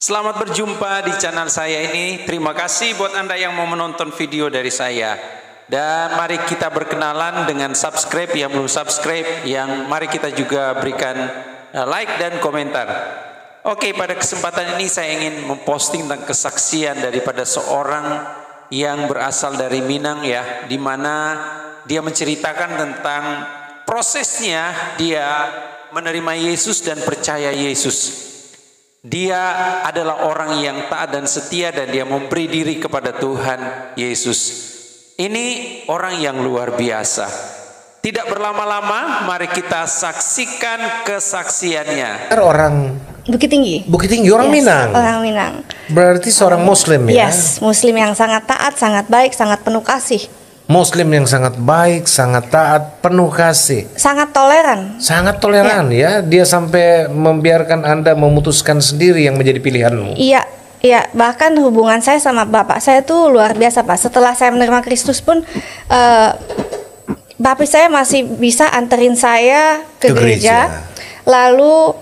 Selamat berjumpa di channel saya ini. Terima kasih buat Anda yang mau menonton video dari saya. Dan mari kita berkenalan dengan subscribe yang belum subscribe, yang mari kita juga berikan like dan komentar. Oke, pada kesempatan ini saya ingin memposting tentang kesaksian daripada seorang yang berasal dari Minang ya, di mana dia menceritakan tentang prosesnya dia menerima Yesus dan percaya Yesus. Dia adalah orang yang taat dan setia dan dia memberi diri kepada Tuhan Yesus. Ini orang yang luar biasa. Tidak berlama-lama, mari kita saksikan kesaksiannya. Orang Bukit Tinggi. Bukit Tinggi, orang Minang. Orang Minang. Berarti seorang Muslim ya? Yes, Muslim yang sangat taat, sangat baik, sangat penuh kasih. Muslim yang sangat baik, sangat taat, penuh kasih. Sangat toleran. Sangat toleran ya. Dia sampai membiarkan Anda memutuskan sendiri yang menjadi pilihanmu. Iya, iya. Bahkan hubungan saya sama bapak saya tuh luar biasa, Pak. Setelah saya menerima Kristus pun, bapak saya masih bisa anterin saya ke gereja. Lalu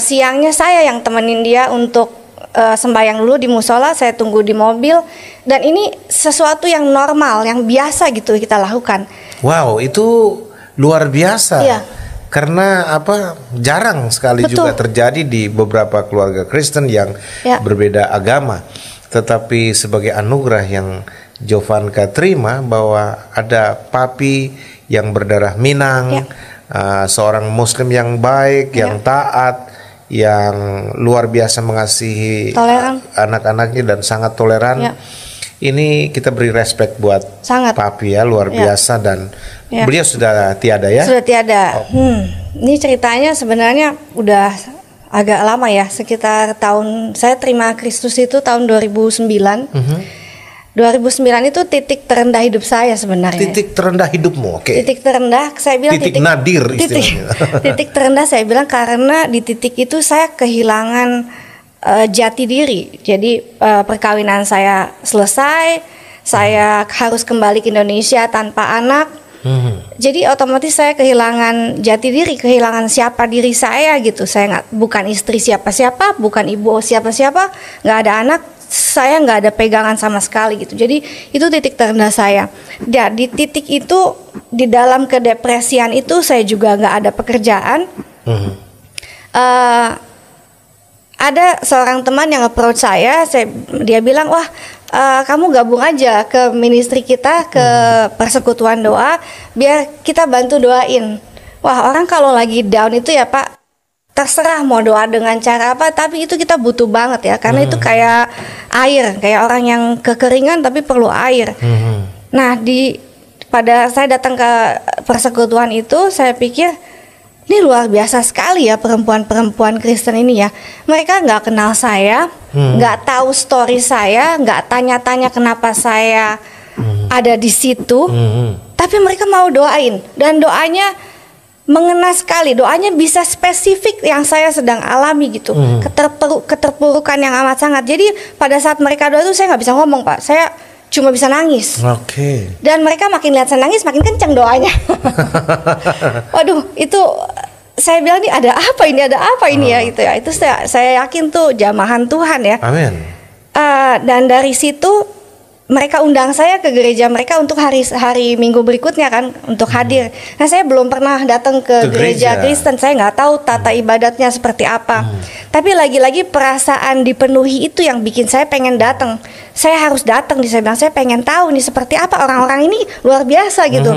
siangnya saya yang temenin dia untuk sembahyang dulu di musola, saya tunggu di mobil, dan ini sesuatu yang normal, yang biasa gitu kita lakukan. Wow, itu luar biasa. Iya. Karena apa? Jarang sekali Betul. juga terjadi di beberapa keluarga Kristen yang berbeda agama. Tetapi sebagai anugerah yang Jovanka terima bahwa ada papi yang berdarah Minang, seorang Muslim yang baik, yang taat, yang luar biasa mengasihi anak-anaknya dan sangat toleran. Ini kita beri respect buat papi ya, luar biasa, dan beliau sudah tiada ya. Sudah tiada. Ini ceritanya sebenarnya udah agak lama ya, sekitar tahun saya terima Kristus itu tahun 2009. 2009 itu titik terendah hidup saya sebenarnya. Titik terendah hidupmu, oke. Titik terendah, saya bilang titik nadir istilahnya. Titik terendah saya bilang karena di titik itu saya kehilangan jati diri. Jadi perkawinan saya selesai, saya harus kembali ke Indonesia tanpa anak. Jadi otomatis saya kehilangan jati diri, kehilangan siapa diri saya gitu. Saya bukan istri siapa-siapa, bukan ibu siapa-siapa, nggak ada anak. Saya nggak ada pegangan sama sekali gitu. Jadi itu titik terendah saya. Dan di titik itu, di dalam kedepresian itu, saya juga nggak ada pekerjaan. Ada seorang teman yang approach saya, dia bilang, wah kamu gabung aja ke ministry kita, ke persekutuan doa, biar kita bantu doain. Wah, orang kalau lagi down itu ya Pak, terserah mau doa dengan cara apa, tapi itu kita butuh banget ya, karena itu kayak air, kayak orang yang kekeringan tapi perlu air. Nah, pada saya datang ke persekutuan itu, saya pikir ini luar biasa sekali ya perempuan-perempuan Kristen ini ya. Mereka nggak kenal saya, nggak tahu story saya, nggak tanya-tanya kenapa saya ada di situ, tapi mereka mau doain, dan doanya mengena sekali, doanya bisa spesifik yang saya sedang alami gitu, keterpurukan yang amat sangat. Jadi pada saat mereka doa itu saya nggak bisa ngomong Pak, saya cuma bisa nangis. Dan mereka makin lihat saya nangis, makin kencang doanya. Waduh, itu saya bilang nih ada apa ini ya itu ya. Itu saya yakin tuh jamahan Tuhan ya. Amin. Dan dari situ mereka undang saya ke gereja mereka untuk hari Minggu berikutnya kan, untuk hadir. Nah, saya belum pernah datang ke gereja Kristen, saya nggak tahu tata ibadatnya seperti apa. Tapi lagi-lagi perasaan dipenuhi itu yang bikin saya pengen datang. Saya harus datang, saya bilang saya pengen tahu nih seperti apa orang-orang ini, luar biasa gitu.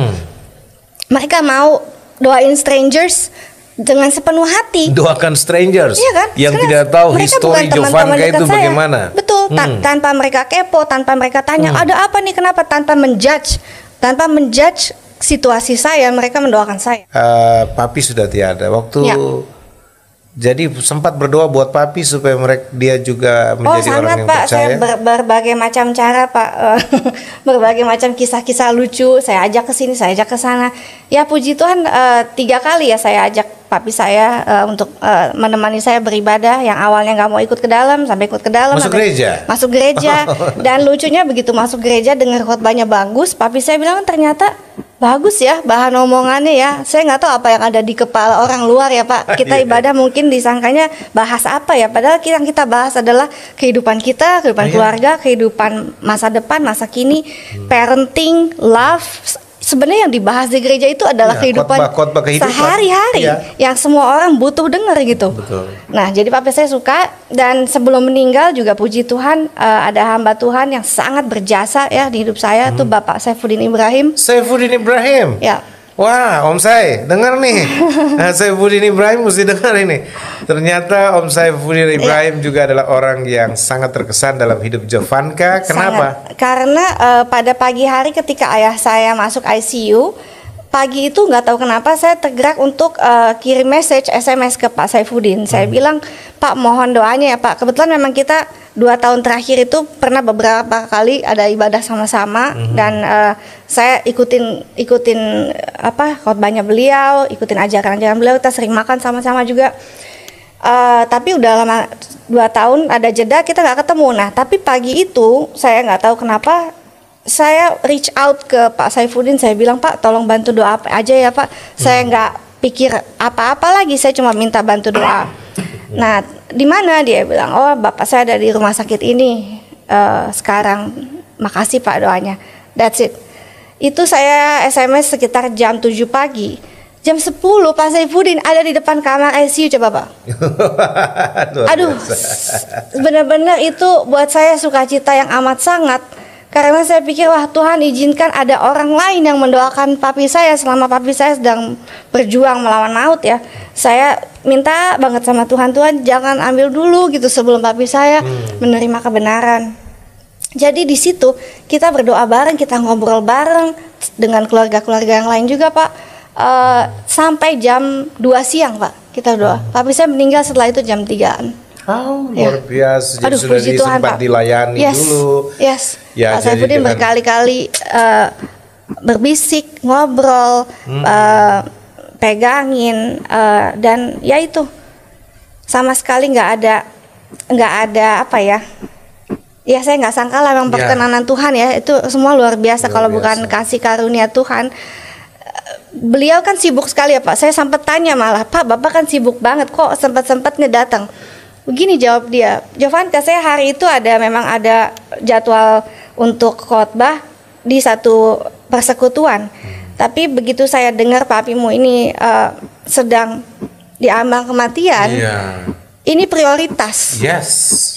Mereka mau doain strangers dengan sepenuh hati. Doakan strangers, iya kan? yang karena tidak tahu histori Jovanka itu bagaimana. Betul, tanpa mereka kepo, tanpa mereka tanya ada apa nih, kenapa, tanpa menjudge situasi saya, mereka mendoakan saya. Papi sudah tiada waktu. Jadi sempat berdoa buat papi supaya dia juga menjadi orang yang Pak, percaya. Saya berbagai macam cara Pak, berbagai macam kisah-kisah lucu saya ajak ke sini, saya ajak ke sana. Ya puji Tuhan 3 kali ya saya ajak papi saya untuk menemani saya beribadah, yang awalnya nggak mau ikut ke dalam sampai ikut ke dalam. Masuk gereja. Dan lucunya begitu masuk gereja dengar khotbahnya bagus, papi saya bilang ternyata bagus ya bahan omongannya ya. Saya nggak tahu apa yang ada di kepala orang luar ya Pak. Kita ibadah mungkin disangkanya bahas apa ya. Padahal yang kita bahas adalah kehidupan kita, kehidupan keluarga, kehidupan masa depan, masa kini, parenting, love. Sebenarnya yang dibahas di gereja itu adalah kehidupan sehari-hari yang semua orang butuh dengar gitu. Betul. Nah, jadi papi saya suka, dan sebelum meninggal juga puji Tuhan ada hamba Tuhan yang sangat berjasa ya di hidup saya, tuh Bapak Saifuddin Ibrahim. Saifuddin Ibrahim. Ya. Wah, Om Sai, dengar nih. Saifuddin Ibrahim mesti dengar ini. Ternyata Om Saifuddin Ibrahim juga adalah orang yang sangat terkesan dalam hidup Jovanka. Kenapa? Karena pada pagi hari ketika ayah saya masuk ICU, pagi itu nggak tahu kenapa saya tergerak untuk kirim message SMS ke Pak Saifuddin. Saya bilang, Pak mohon doanya ya Pak. Kebetulan memang kita 2 tahun terakhir itu pernah beberapa kali ada ibadah sama-sama, dan saya ikutin khotbahnya beliau, ikutin ajaran-ajaran beliau, kita sering makan sama-sama juga. Tapi udah lama 2 tahun ada jeda kita nggak ketemu. Nah tapi pagi itu saya nggak tahu kenapa saya reach out ke Pak Saifuddin, saya bilang Pak tolong bantu doa aja ya Pak. Saya nggak pikir apa-apa lagi, saya cuma minta bantu doa. Nah, di mana dia bilang, oh bapak saya ada di rumah sakit ini sekarang. Makasih Pak doanya. That's it. Itu saya SMS sekitar jam 7 pagi. Jam 10 Pak Saifuddin ada di depan kamar ICU, coba Pak. Aduh, benar-benar itu buat saya sukacita yang amat sangat. Karena saya pikir, wah Tuhan izinkan ada orang lain yang mendoakan papi saya selama papi saya sedang berjuang melawan maut ya. Saya minta banget sama Tuhan, Tuhan jangan ambil dulu gitu sebelum papi saya menerima kebenaran. Jadi di situ kita berdoa bareng, kita ngobrol bareng dengan keluarga-keluarga yang lain juga Pak. Sampai jam 2 siang Pak kita doa. Papi saya meninggal setelah itu jam 3-an. Luar biasa. Jadi sudah sempat dilayani dulu. Ya, Pak Saifuddin berkali-kali berbisik, ngobrol, pegangin, dan ya itu sama sekali nggak ada apa ya. Ya saya nggak sangka lah memang perkenanan Tuhan ya, itu semua luar biasa kalau bukan kasih karunia Tuhan. Beliau kan sibuk sekali ya Pak. Saya sempat tanya malah, Pak Bapak kan sibuk banget kok sempat-sempatnya datang. Begini jawab dia, Jovanka saya hari itu memang ada jadwal untuk khotbah di satu persekutuan. Tapi begitu saya dengar papimu ini sedang diambang kematian, ini prioritas.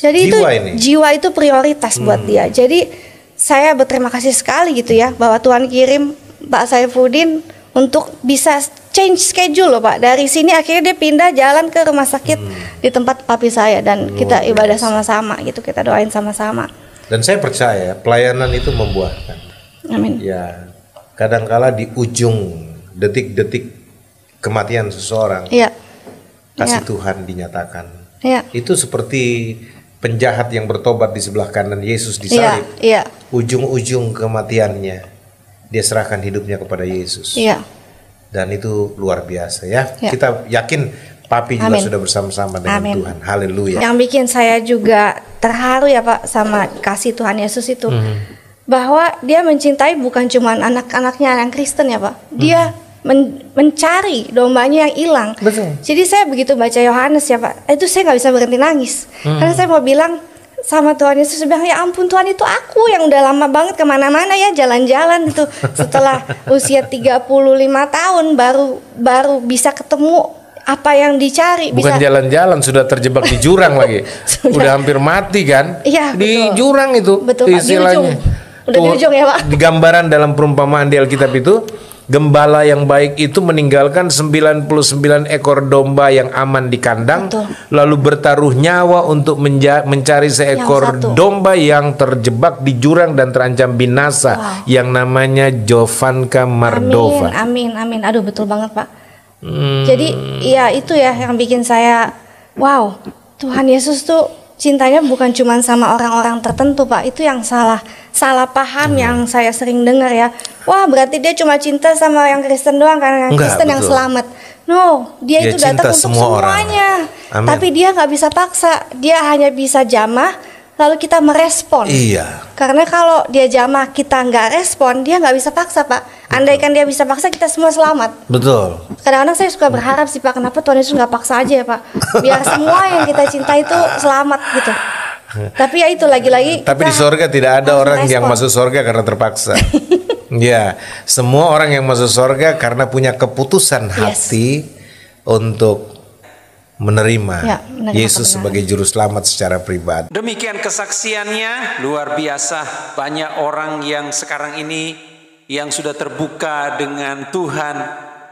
Jadi jiwa itu prioritas buat dia. Jadi saya berterima kasih sekali gitu ya bahwa Tuhan kirim Pak Saifuddin untuk bisa change schedule loh Pak. Dari sini akhirnya dia pindah jalan ke rumah sakit di tempat papi saya, dan kita ibadah sama-sama gitu, kita doain sama-sama. Dan saya percaya pelayanan itu membuahkan. Amin. Ya, kadangkala di ujung detik-detik kematian seseorang, kasih Tuhan dinyatakan. Itu seperti penjahat yang bertobat di sebelah kanan Yesus disalib. Ujung-ujung kematiannya dia serahkan hidupnya kepada Yesus. Dan itu luar biasa ya. Kita yakin papi juga sudah bersama-sama dengan Tuhan. Haleluya. Yang bikin saya juga terharu ya Pak sama kasih Tuhan Yesus itu, bahwa dia mencintai bukan cuma anak-anaknya yang Kristen ya Pak. Dia mencari dombanya yang hilang. Jadi saya begitu baca Yohanes ya Pak, itu saya nggak bisa berhenti nangis. Karena saya mau bilang sama Tuhan Yesus, bilang ya ampun Tuhan, itu aku yang udah lama banget kemana-mana ya jalan-jalan itu, setelah usia 35 tahun baru bisa ketemu apa yang dicari. Bukan jalan-jalan, sudah terjebak di jurang lagi. Udah hampir mati kan? Di jurang itu. Betul, istilahnya. Udah di ujung ya Pak. Di gambaran dalam perumpamaan di Alkitab itu, gembala yang baik itu meninggalkan 99 ekor domba yang aman di kandang, lalu bertaruh nyawa untuk mencari seekor domba yang terjebak di jurang dan terancam binasa, yang namanya Jovanka Mardova. Amin. Aduh betul banget Pak. Jadi ya itu ya yang bikin saya wow, Tuhan Yesus tuh cintanya bukan cuma sama orang-orang tertentu Pak. Itu yang salah paham yang saya sering dengar ya. Wah berarti dia cuma cinta sama yang Kristen doang karena yang Kristen yang selamat. No, dia itu datang untuk semua semuanya. Amin. Tapi dia nggak bisa paksa, dia hanya bisa jamah, lalu kita merespon. Iya. Karena kalau dia jamah kita nggak respon, dia nggak bisa paksa, Pak. Andaikan dia bisa paksa, kita semua selamat. Betul. Kadang-kadang saya suka berharap sih, Pak, kenapa Tuhan Yesus nggak paksa aja ya, Pak? Biar semua yang kita cintai itu selamat gitu. Tapi ya itu lagi-lagi. Tapi di sorga tidak ada orang yang masuk sorga karena terpaksa. Ya, semua orang yang masuk sorga karena punya keputusan hati untuk menerima Yesus sebagai juru selamat secara pribadi. Demikian kesaksiannya, luar biasa. Banyak orang yang sekarang ini yang sudah terbuka dengan Tuhan,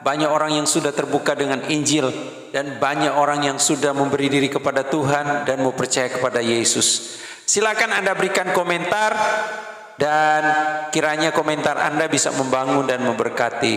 banyak orang yang sudah terbuka dengan Injil, dan banyak orang yang sudah memberi diri kepada Tuhan dan mau percaya kepada Yesus. Silakan Anda berikan komentar, dan kiranya komentar Anda bisa membangun dan memberkati.